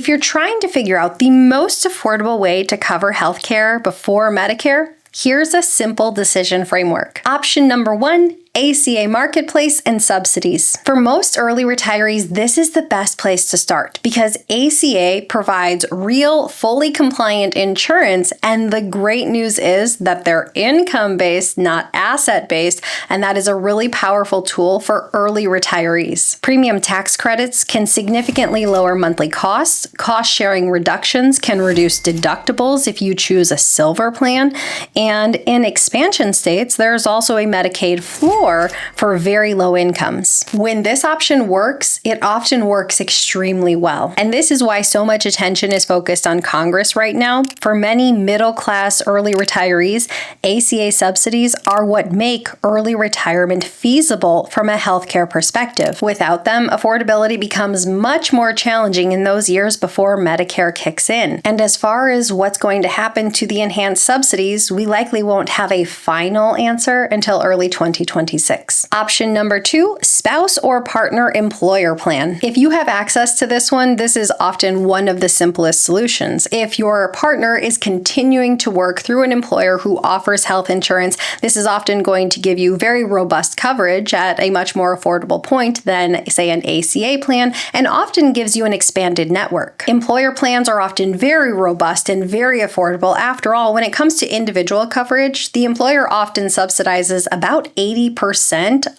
If you're trying to figure out the most affordable way to cover healthcare before Medicare, here's a simple decision framework. Option number 1, ACA Marketplace and Subsidies. For most early retirees, this is the best place to start because ACA provides real, fully compliant insurance, and the great news is that they're income-based, not asset-based, and that is a really powerful tool for early retirees. Premium tax credits can significantly lower monthly costs. Cost-sharing reductions can reduce deductibles if you choose a silver plan, and in expansion states, there's also a Medicaid floor for very low incomes. When this option works, it often works extremely well. And this is why so much attention is focused on Congress right now. For many middle-class early retirees, ACA subsidies are what make early retirement feasible from a healthcare perspective. Without them, affordability becomes much more challenging in those years before Medicare kicks in. And as far as what's going to happen to the enhanced subsidies, we likely won't have a final answer until early 2026. Option number 2, spouse or partner employer plan. If you have access to this one, this is often one of the simplest solutions. If your partner is continuing to work through an employer who offers health insurance, this is often going to give you very robust coverage at a much more affordable point than, say, an ACA plan, and often gives you an expanded network. Employer plans are often very robust and very affordable. After all, when it comes to individual coverage, the employer often subsidizes about 80%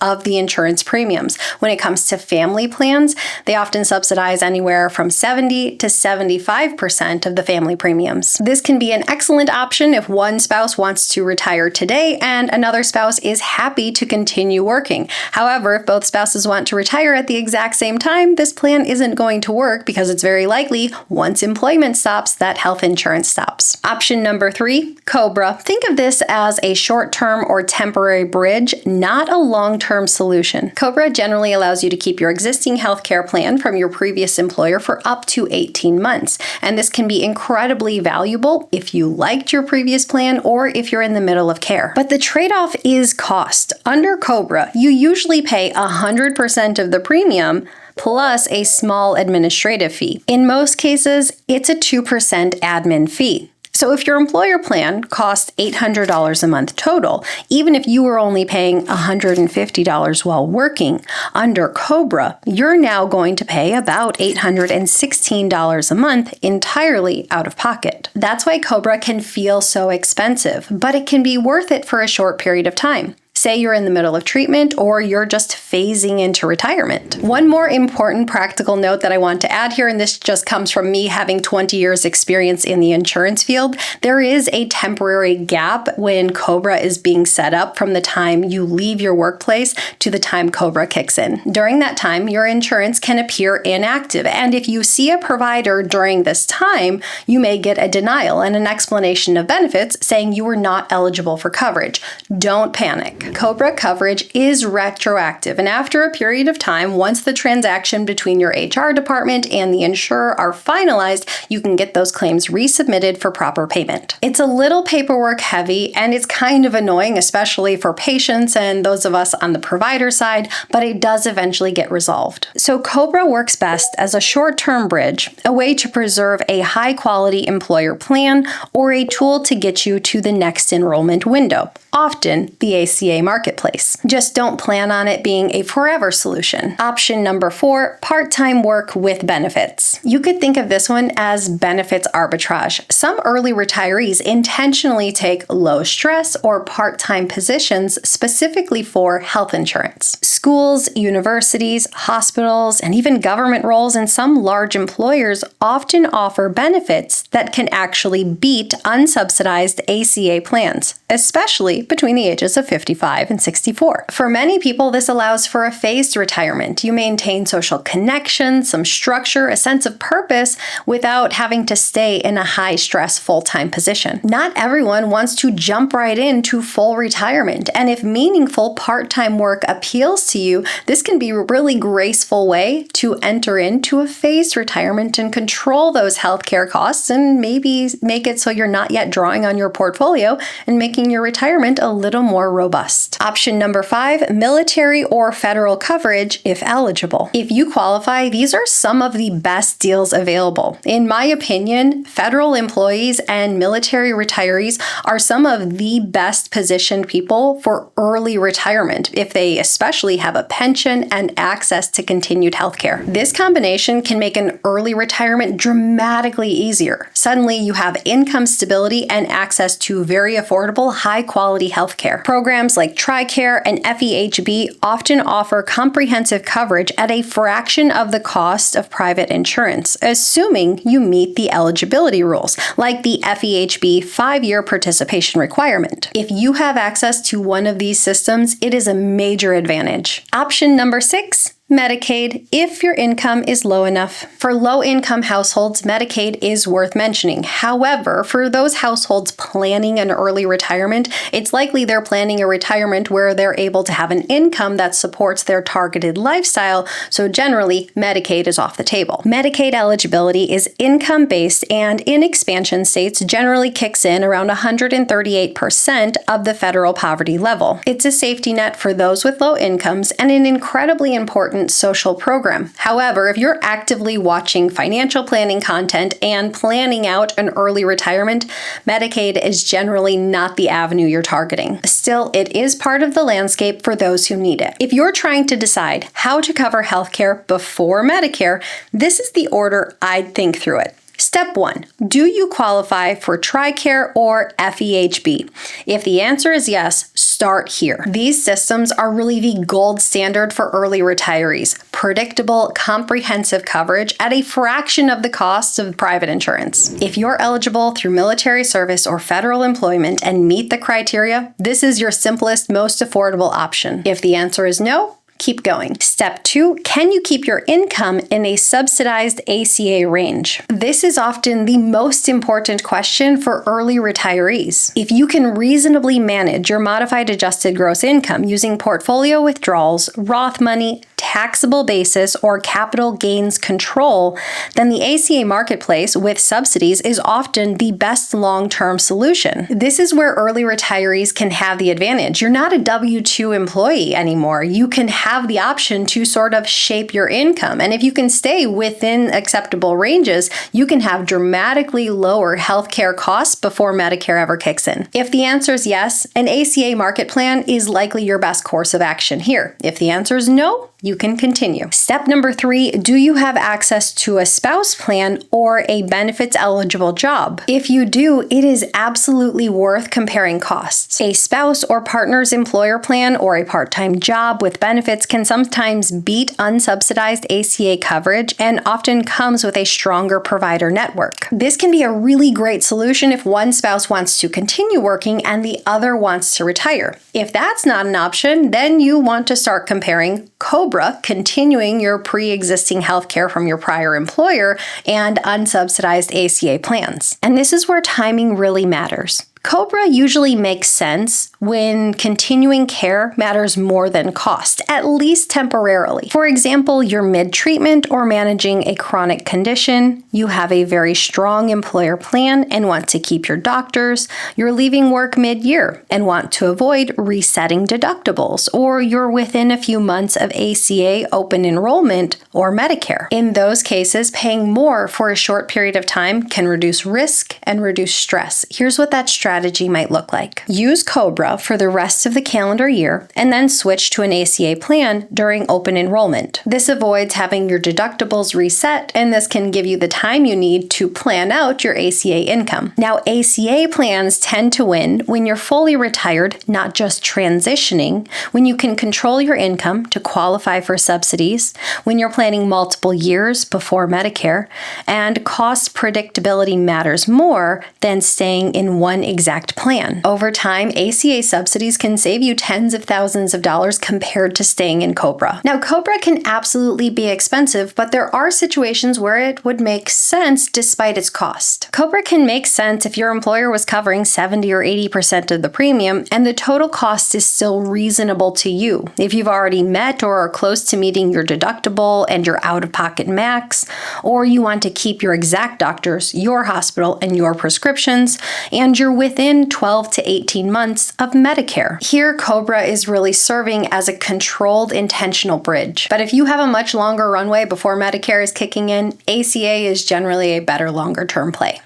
of the insurance premiums. When it comes to family plans, they often subsidize anywhere from 70 to 75% of the family premiums. This can be an excellent option if one spouse wants to retire today and another spouse is happy to continue working. However, if both spouses want to retire at the exact same time, this plan isn't going to work because it's very likely once employment stops, that health insurance stops. Option number 3, COBRA. Think of this as a short-term or temporary bridge, not a long-term solution. COBRA generally allows you to keep your existing healthcare plan from your previous employer for up to 18 months. And this can be incredibly valuable if you liked your previous plan or if you're in the middle of care. But the trade-off is cost. Under COBRA, you usually pay 100% of the premium plus a small administrative fee. In most cases, it's a 2% admin fee. So if your employer plan costs $800 a month total, even if you were only paying $150 while working, under COBRA, you're now going to pay about $816 a month entirely out of pocket. That's why COBRA can feel so expensive, but it can be worth it for a short period of time. Say you're in the middle of treatment or you're just phasing into retirement. One more important practical note that I want to add here, and this just comes from me having 20 years experience in the insurance field, there is a temporary gap when COBRA is being set up from the time you leave your workplace to the time COBRA kicks in. During that time, your insurance can appear inactive, and if you see a provider during this time, you may get a denial and an explanation of benefits saying you were not eligible for coverage. Don't panic. COBRA coverage is retroactive, and after a period of time, once the transaction between your HR department and the insurer are finalized, you can get those claims resubmitted for proper payment. It's a little paperwork heavy, and it's kind of annoying, especially for patients and those of us on the provider side, but it does eventually get resolved. So COBRA works best as a short-term bridge, a way to preserve a high-quality employer plan, or a tool to get you to the next enrollment window, often the ACA Marketplace. Just don't plan on it being a forever solution. Option number 4, part-time work with benefits. You could think of this one as benefits arbitrage. Some early retirees intentionally take low-stress or part-time positions specifically for health insurance. Schools, universities, hospitals, and even government roles in some large employers often offer benefits that can actually beat unsubsidized ACA plans, especially between the ages of 55 and 64. For many people, this allows for a phased retirement. You maintain social connection, some structure, a sense of purpose without having to stay in a high-stress full-time position. Not everyone wants to jump right into full retirement, and if meaningful part-time work appeals to you, this can be a really graceful way to enter into a phased retirement and control those healthcare costs and maybe make it so you're not yet drawing on your portfolio and making your retirement a little more robust. cost. Option number 5, military or federal coverage if eligible. If you qualify, these are some of the best deals available. In my opinion, federal employees and military retirees are some of the best positioned people for early retirement if they especially have a pension and access to continued health care. This combination can make an early retirement dramatically easier. Suddenly, you have income stability and access to very affordable, high-quality health care. Programs like TRICARE and FEHB often offer comprehensive coverage at a fraction of the cost of private insurance, assuming you meet the eligibility rules, like the FEHB 5-year participation requirement. If you have access to one of these systems, it is a major advantage. Option number 6, Medicaid, if your income is low enough. For low-income households, Medicaid is worth mentioning. However, for those households planning an early retirement, it's likely they're planning a retirement where they're able to have an income that supports their targeted lifestyle, so generally, Medicaid is off the table. Medicaid eligibility is income-based and in expansion states generally kicks in around 138% of the federal poverty level. It's a safety net for those with low incomes and an incredibly important social program. However, if you're actively watching financial planning content and planning out an early retirement, Medicaid is generally not the avenue you're targeting. Still, it is part of the landscape for those who need it. If you're trying to decide how to cover healthcare before Medicare, this is the order I'd think through it. Step 1. Do you qualify for TRICARE or FEHB? If the answer is yes, start here. These systems are really the gold standard for early retirees. Predictable, comprehensive coverage at a fraction of the cost of private insurance. If you're eligible through military service or federal employment and meet the criteria, this is your simplest, most affordable option. If the answer is no, keep going. Step 2, can you keep your income in a subsidized ACA range? This is often the most important question for early retirees. If you can reasonably manage your modified adjusted gross income using portfolio withdrawals, Roth money, taxable basis, or capital gains control, then the ACA marketplace with subsidies is often the best long-term solution. This is where early retirees can have the advantage. You're not a W-2 employee anymore. You can have the option to sort of shape your income. And if you can stay within acceptable ranges, you can have dramatically lower healthcare costs before Medicare ever kicks in. If the answer is yes, an ACA market plan is likely your best course of action here. If the answer is no, you can continue. Step number 3, do you have access to a spouse plan or a benefits eligible job? If you do, it is absolutely worth comparing costs. A spouse or partner's employer plan or a part-time job with benefits can sometimes beat unsubsidized ACA coverage and often comes with a stronger provider network. This can be a really great solution if one spouse wants to continue working and the other wants to retire. If that's not an option, then you want to start comparing COBRA, continuing your pre-existing health care from your prior employer, and unsubsidized ACA plans. And this is where timing really matters. COBRA usually makes sense when continuing care matters more than cost, at least temporarily. For example, you're mid-treatment or managing a chronic condition, you have a very strong employer plan and want to keep your doctors, you're leaving work mid-year and want to avoid resetting deductibles, or you're within a few months of ACA open enrollment or Medicare. In those cases, paying more for a short period of time can reduce risk and reduce stress. Here's what that strategy might look like. Use COBRA for the rest of the calendar year and then switch to an ACA plan during open enrollment. This avoids having your deductibles reset, and this can give you the time you need to plan out your ACA income. Now, ACA plans tend to win when you're fully retired, not just transitioning, when you can control your income to qualify for subsidies, when you're planning multiple years before Medicare, and cost predictability matters more than staying in one exact plan. Over time, ACA subsidies can save you tens of thousands of dollars compared to staying in COBRA. Now, COBRA can absolutely be expensive, but there are situations where it would make sense despite its cost. COBRA can make sense if your employer was covering 70 or 80% of the premium and the total cost is still reasonable to you. If you've already met or are close to meeting your deductible and your out-of-pocket max, or you want to keep your exact doctors, your hospital, and your prescriptions, and you're within within 12 to 18 months of Medicare. Here, COBRA is really serving as a controlled, intentional bridge. But if you have a much longer runway before Medicare is kicking in, ACA is generally a better longer-term play.